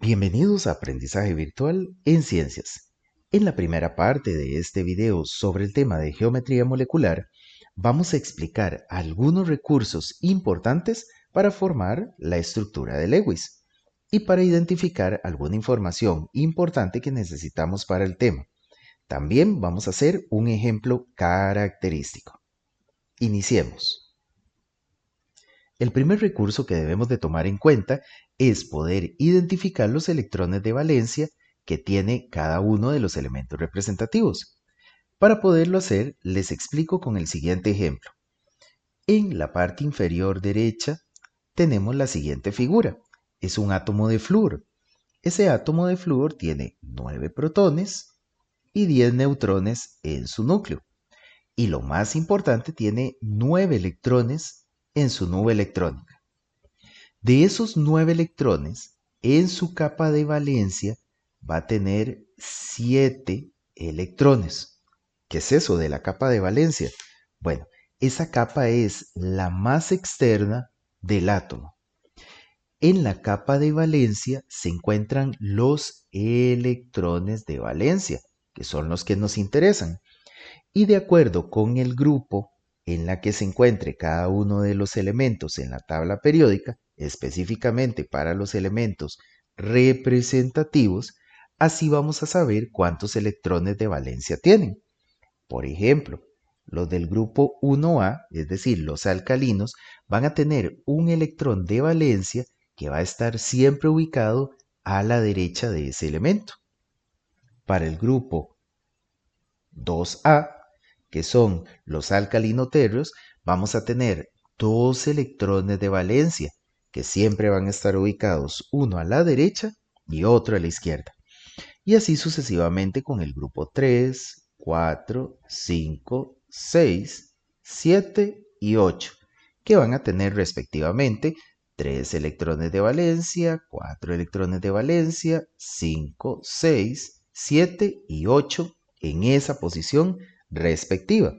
Bienvenidos a Aprendizaje Virtual en Ciencias. En la primera parte de este video sobre el tema de geometría molecular, vamos a explicar algunos recursos importantes para formar la estructura de Lewis y para identificar alguna información importante que necesitamos para el tema. También vamos a hacer un ejemplo característico. Iniciemos. El primer recurso que debemos de tomar en cuenta es poder identificar los electrones de valencia que tiene cada uno de los elementos representativos. Para poderlo hacer, les explico con el siguiente ejemplo. En la parte inferior derecha tenemos la siguiente figura. Es un átomo de flúor. Ese átomo de flúor tiene 9 protones y 10 neutrones en su núcleo. Y lo más importante, tiene 9 electrones en su nube electrónica. De esos 9 electrones, en su capa de valencia va a tener 7 electrones. ¿Qué es eso de la capa de valencia? Bueno, esa capa es la más externa del átomo. En la capa de valencia se encuentran los electrones de valencia, que son los que nos interesan. Y de acuerdo con el grupo en la que se encuentre cada uno de los elementos en la tabla periódica, específicamente para los elementos representativos, así vamos a saber cuántos electrones de valencia tienen. Por ejemplo, los del grupo 1A, es decir, los alcalinos, van a tener un electrón de valencia que va a estar siempre ubicado a la derecha de ese elemento. Para el grupo 2A, que son los alcalinoterros, vamos a tener 2 electrones de valencia, que siempre van a estar ubicados uno a la derecha y otro a la izquierda. Y así sucesivamente con el grupo 3, 4, 5, 6, 7 y 8, que van a tener respectivamente 3 electrones de valencia, 4 electrones de valencia, 5, 6, 7 y 8 en esa posición respectiva.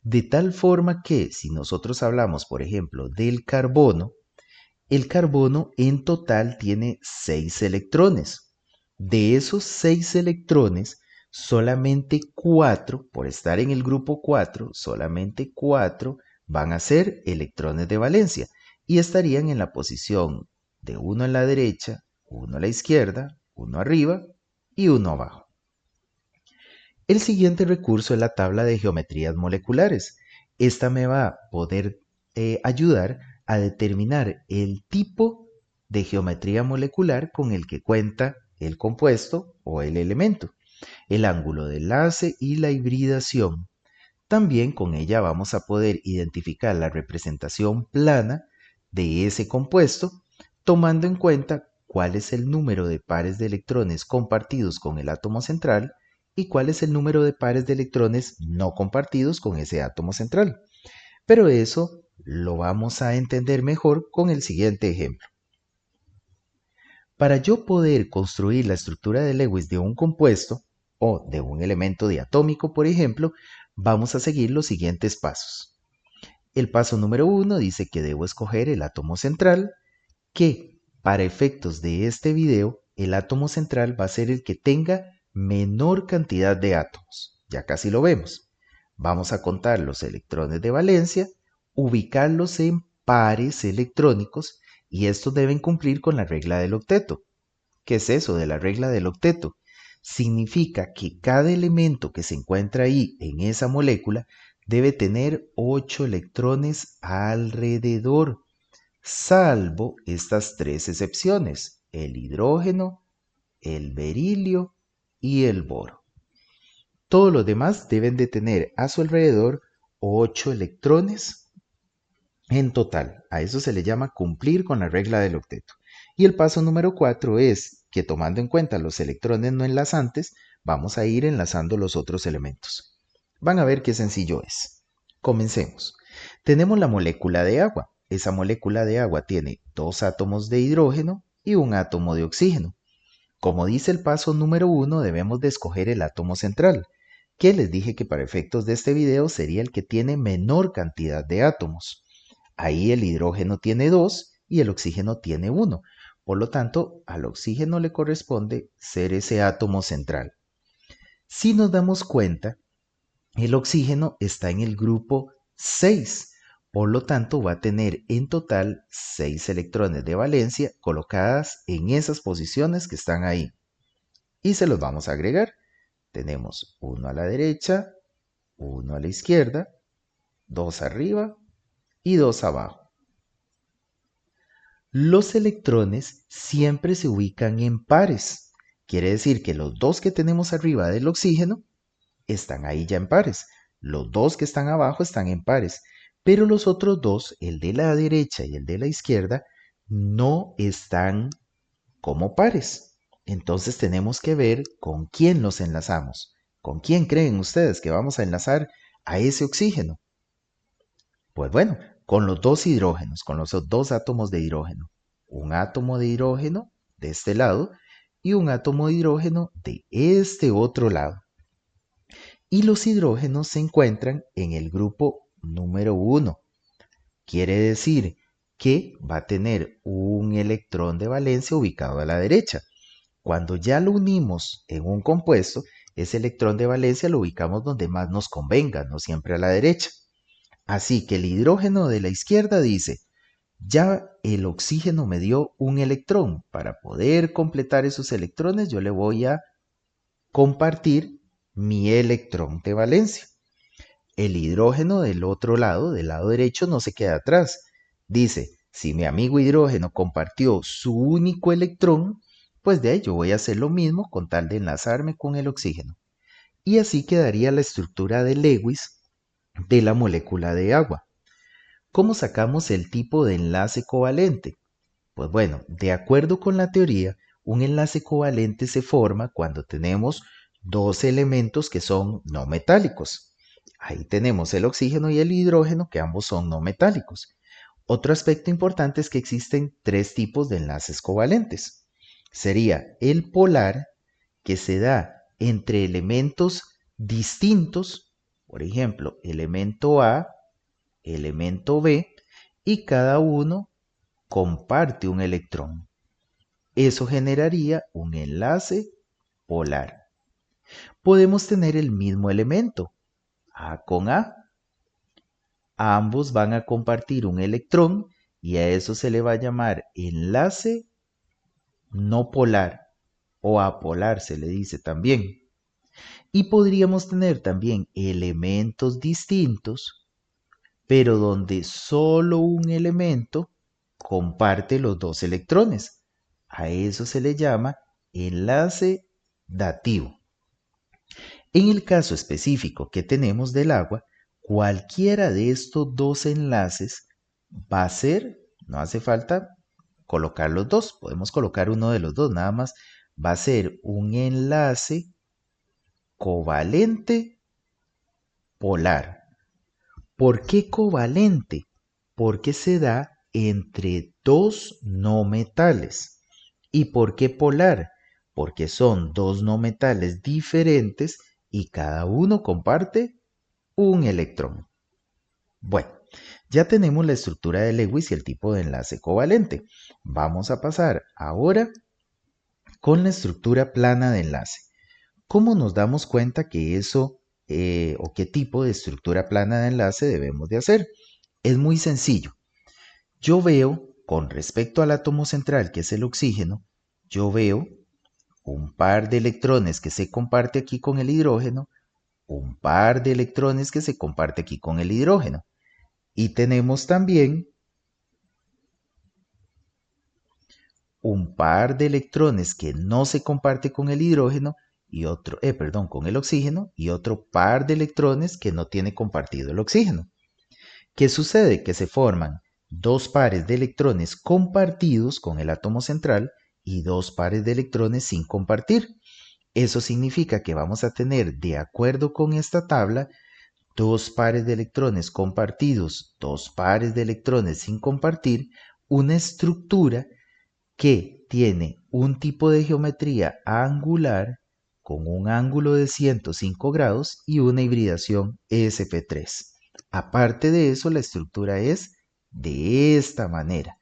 De tal forma que si nosotros hablamos, por ejemplo, del carbono, el carbono en total tiene 6 electrones. De esos 6 electrones, solamente 4, por estar en el grupo 4, solamente 4 van a ser electrones de valencia y estarían en la posición de uno a la derecha, uno a la izquierda, uno arriba y uno abajo. El siguiente recurso es la tabla de geometrías moleculares. Esta me va a poder ayudar a determinar el tipo de geometría molecular con el que cuenta el compuesto o el elemento, el ángulo de enlace y la hibridación. También con ella vamos a poder identificar la representación plana de ese compuesto, tomando en cuenta cuál es el número de pares de electrones compartidos con el átomo central y cuál es el número de pares de electrones no compartidos con ese átomo central. Pero eso lo vamos a entender mejor con el siguiente ejemplo. Para yo poder construir la estructura de Lewis de un compuesto o de un elemento diatómico, por ejemplo, vamos a seguir los siguientes pasos. El paso número 1 dice que debo escoger el átomo central, que para efectos de este video, el átomo central va a ser el que tenga menor cantidad de átomos. Ya casi lo vemos. Vamos a contar los electrones de valencia, ubicarlos en pares electrónicos y estos deben cumplir con la regla del octeto. ¿Qué es eso de la regla del octeto? Significa que cada elemento que se encuentra ahí en esa molécula debe tener 8 electrones alrededor, salvo estas 3 excepciones: el hidrógeno, el berilio y el boro. Todos los demás deben de tener a su alrededor 8 electrones en total. A eso se le llama cumplir con la regla del octeto. Y el paso número 4 es que, tomando en cuenta los electrones no enlazantes, vamos a ir enlazando los otros elementos. Van a ver qué sencillo es. Comencemos. Tenemos la molécula de agua. Esa molécula de agua tiene 2 átomos de hidrógeno y un átomo de oxígeno. Como dice el paso número 1, debemos de escoger el átomo central, que les dije que para efectos de este video sería el que tiene menor cantidad de átomos. Ahí el hidrógeno tiene 2 y el oxígeno tiene 1. Por lo tanto, al oxígeno le corresponde ser ese átomo central. Si nos damos cuenta, el oxígeno está en el grupo 6. Por lo tanto, va a tener en total 6 electrones de valencia colocadas en esas posiciones que están ahí. Y se los vamos a agregar. Tenemos uno a la derecha, uno a la izquierda, 2 arriba y 2 abajo. Los electrones siempre se ubican en pares. Quiere decir que los dos que tenemos arriba del oxígeno están ahí ya en pares. Los dos que están abajo están en pares. Pero los otros dos, el de la derecha y el de la izquierda, no están como pares. Entonces tenemos que ver con quién los enlazamos. ¿Con quién creen ustedes que vamos a enlazar a ese oxígeno? Pues bueno, con los dos hidrógenos, con los dos átomos de hidrógeno. Un átomo de hidrógeno de este lado y un átomo de hidrógeno de este otro lado. Y los hidrógenos se encuentran en el grupo número 1. Quiere decir que va a tener un electrón de valencia ubicado a la derecha. Cuando ya lo unimos en un compuesto, ese electrón de valencia lo ubicamos donde más nos convenga, no siempre a la derecha. Así que el hidrógeno de la izquierda dice, ya el oxígeno me dio un electrón. Para poder completar esos electrones, yo le voy a compartir mi electrón de valencia. El hidrógeno del otro lado, del lado derecho, no se queda atrás. Dice, si mi amigo hidrógeno compartió su único electrón, pues de ahí yo voy a hacer lo mismo con tal de enlazarme con el oxígeno. Y así quedaría la estructura de Lewis de la molécula de agua. ¿Cómo sacamos el tipo de enlace covalente? Pues bueno, de acuerdo con la teoría, un enlace covalente se forma cuando tenemos dos elementos que son no metálicos. Ahí tenemos el oxígeno y el hidrógeno, que ambos son no metálicos. Otro aspecto importante es que existen tres tipos de enlaces covalentes. Sería el polar, que se da entre elementos distintos, por ejemplo, elemento A, elemento B, y cada uno comparte un electrón. Eso generaría un enlace polar. Podemos tener el mismo elemento, A con A. Ambos van a compartir un electrón y a eso se le va a llamar enlace no polar o apolar se le dice también. Y podríamos tener también elementos distintos, pero donde solo un elemento comparte los dos electrones. A eso se le llama enlace dativo. En el caso específico que tenemos del agua, cualquiera de estos dos enlaces va a ser, no hace falta colocar los dos, podemos colocar uno de los dos, nada más va a ser un enlace covalente polar. ¿Por qué covalente? Porque se da entre dos no metales. ¿Y por qué polar? Porque son dos no metales diferentes y cada uno comparte un electrón. Bueno, ya tenemos la estructura de Lewis y el tipo de enlace covalente. Vamos a pasar ahora con la estructura plana de enlace. ¿Cómo nos damos cuenta que eso o qué tipo de estructura plana de enlace debemos de hacer? Es muy sencillo. Yo veo, con respecto al átomo central, que es el oxígeno, yo veo un par de electrones que se comparte aquí con el hidrógeno, un par de electrones que se comparte aquí con el hidrógeno. Y tenemos también un par de electrones que no se comparte con el hidrógeno y otro, con el oxígeno y otro par de electrones que no tiene compartido el oxígeno. ¿Qué sucede? Que se forman dos pares de electrones compartidos con el átomo central y dos pares de electrones sin compartir. Eso significa que vamos a tener, de acuerdo con esta tabla, dos pares de electrones compartidos, dos pares de electrones sin compartir, una estructura que tiene un tipo de geometría angular con un ángulo de 105 grados y una hibridación sp3. Aparte de eso, la estructura es de esta manera.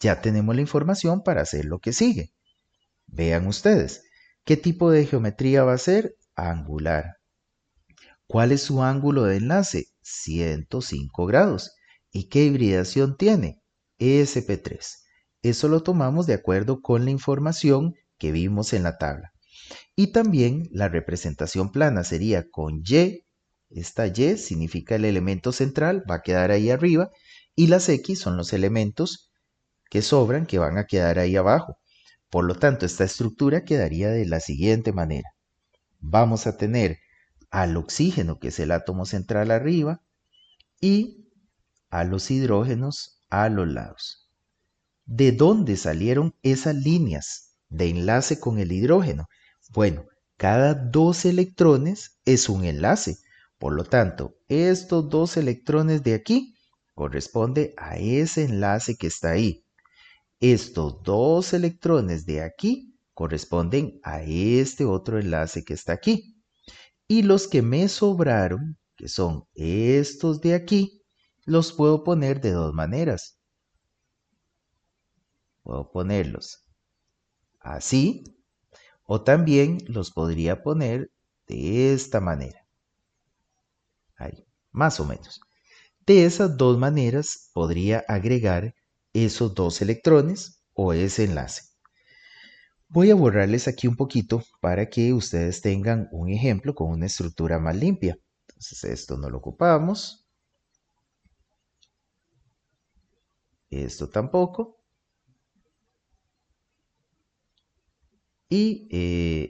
ya tenemos la información para hacer lo que sigue. Vean ustedes, ¿qué tipo de geometría va a ser? Angular. ¿Cuál es su ángulo de enlace? 105 grados. ¿Y qué hibridación tiene? SP3. Eso lo tomamos de acuerdo con la información que vimos en la tabla. Y también la representación plana sería con Y. Esta Y significa el elemento central, va a quedar ahí arriba. Y las X son los elementos que sobran, que van a quedar ahí abajo. Por lo tanto, esta estructura quedaría de la siguiente manera. Vamos a tener al oxígeno, que es el átomo central arriba, y a los hidrógenos a los lados. ¿De dónde salieron esas líneas de enlace con el hidrógeno? Bueno, cada 2 electrones es un enlace. Por lo tanto, estos 2 electrones de aquí corresponde a ese enlace que está ahí. Estos 2 electrones de aquí corresponden a este otro enlace que está aquí. Y los que me sobraron, que son estos de aquí, los puedo poner de dos maneras. Puedo ponerlos así, o también los podría poner de esta manera. Ahí, más o menos. De esas dos maneras podría agregar esos 2 electrones o ese enlace. Voy a borrarles aquí un poquito para que ustedes tengan un ejemplo con una estructura más limpia. Entonces esto no lo ocupamos. Esto tampoco. Y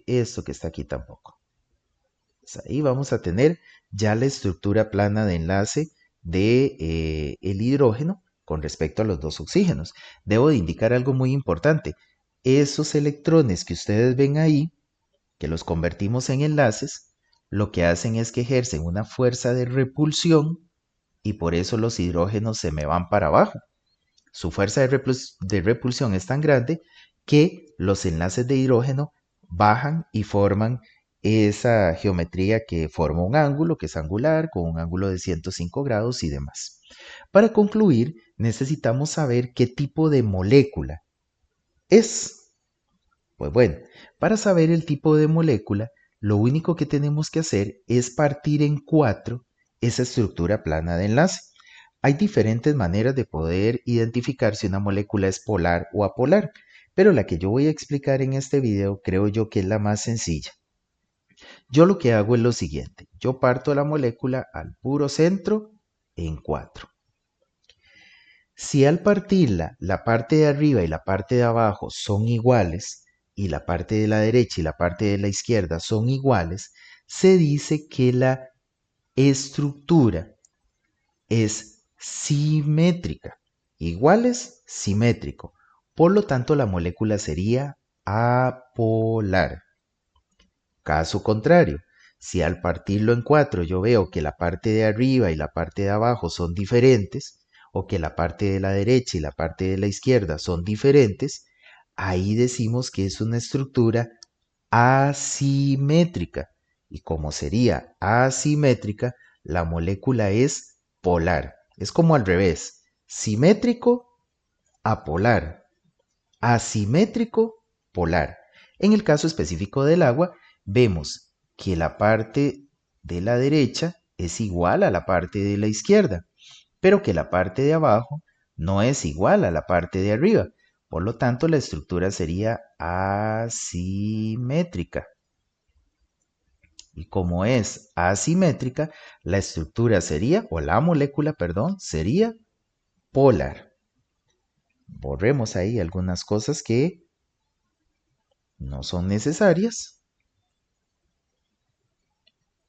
esto que está aquí tampoco. Pues ahí vamos a tener ya la estructura plana de enlace de el hidrógeno con respecto a los 2 oxígenos. Debo de indicar algo muy importante. Esos electrones que ustedes ven ahí, que los convertimos en enlaces, lo que hacen es que ejercen una fuerza de repulsión y por eso los hidrógenos se me van para abajo. Su fuerza de repulsión es tan grande que los enlaces de hidrógeno bajan y forman esa geometría que forma un ángulo, que es angular, con un ángulo de 105 grados y demás. Para concluir, necesitamos saber qué tipo de molécula es. Pues bueno, para saber el tipo de molécula, lo único que tenemos que hacer es partir en 4 esa estructura plana de enlace. Hay diferentes maneras de poder identificar si una molécula es polar o apolar, pero la que yo voy a explicar en este video creo yo que es la más sencilla. Yo lo que hago es lo siguiente, yo parto la molécula al puro centro en 4. Si al partirla, la parte de arriba y la parte de abajo son iguales, y la parte de la derecha y la parte de la izquierda son iguales, se dice que la estructura es simétrica. Iguales, simétrico. Por lo tanto, la molécula sería apolar. Caso contrario, si al partirlo en 4 yo veo que la parte de arriba y la parte de abajo son diferentes, o que la parte de la derecha y la parte de la izquierda son diferentes, ahí decimos que es una estructura asimétrica. Y como sería asimétrica, la molécula es polar. Es como al revés. Simétrico, apolar. Asimétrico, polar. En el caso específico del agua, vemos que la parte de la derecha es igual a la parte de la izquierda, pero que la parte de abajo no es igual a la parte de arriba. Por lo tanto, la estructura sería asimétrica. Y como es asimétrica, la estructura sería, o la molécula, perdón, sería polar. Borremos ahí algunas cosas que no son necesarias.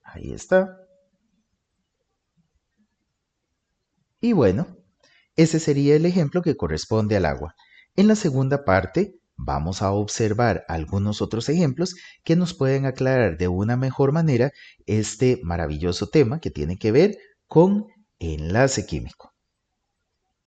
Ahí está. Y bueno, ese sería el ejemplo que corresponde al agua. En la segunda parte vamos a observar algunos otros ejemplos que nos pueden aclarar de una mejor manera este maravilloso tema que tiene que ver con enlace químico.